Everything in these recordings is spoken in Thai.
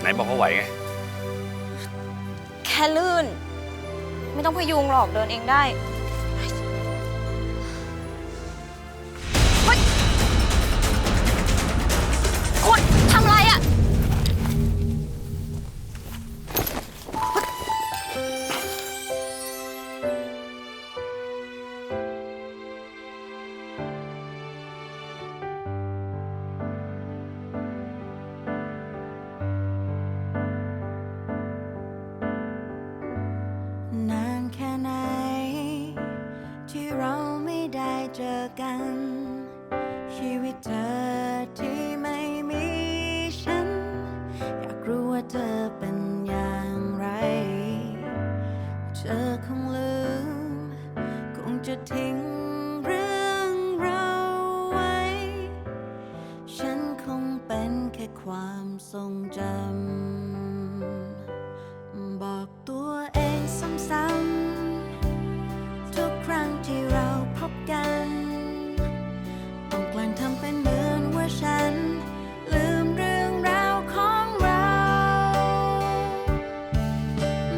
ไหนบอกว่าไหวไงแค่ลื่นไม่ต้องพยุงหรอกเดินเองได้เฮ้ยคุณทำอะไรอ่ะนานแค่ไหนที่เราไม่ได้เจอกันชีวิตเธอที่ไม่มีฉันอยากรู้ว่าเธอเป็นอย่างไรเธอคงลืมคงจะทิ้งเรื่องเราไว้ฉันคงเป็นแค่ความทรงจำบอกตัวเองซ้ำๆทุกครั้งที่เราพบกันต้องแกล้งทำเป็นเหมือนว่าฉันลืมเรื่องราวของเรา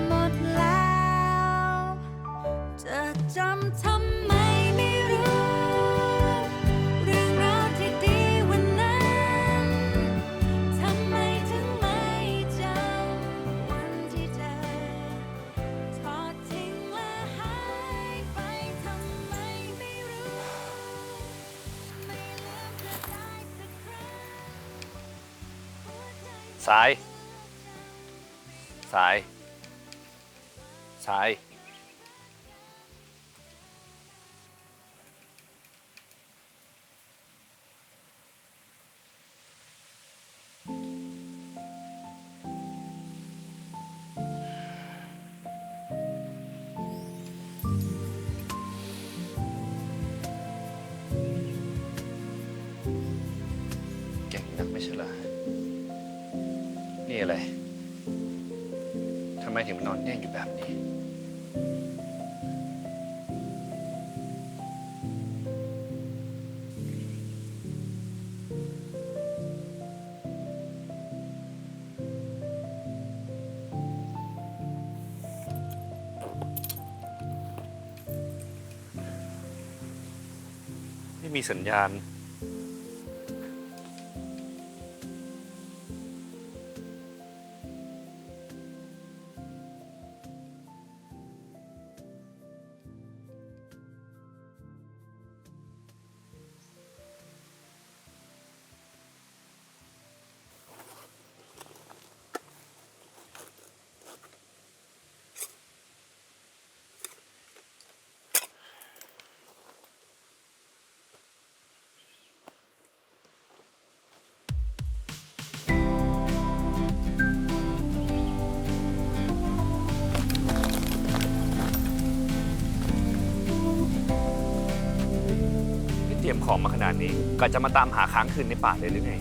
หมดแล้วจะจำทำไมไม่รู้เรื่องราวที่ดีวันนั้นทำไมถึงไม่จำวันที่เธอทอดทิ้งและหายไปทำไมไม่รู้ไม่ลืมเธอได้สักครั้งหัวใจสายสายสายเก่งนักไม่ใช่เหรอนี่อะไรทำไมถึงนอนแน่งอยู่แบบนี้ไม่มีสัญญาณเตรียมของมาขนาดนี้ก็จะมาตามหาค้างคืนในป่าเลยหรือไง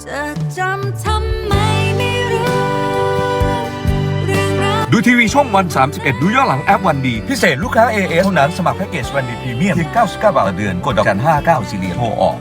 จะจำทำไมไม่รู้เรื่องราว ดูทีวีช่องวัน31ดูย้อนหลังแอปวันดีพิเศษลูกค้า AS เท่านั้นสมัครแพ็กเกจวันดีพรีเมียมเพียง99 บาทต่อเดือนกดดอกจัน59 4 เหรียญโทรออก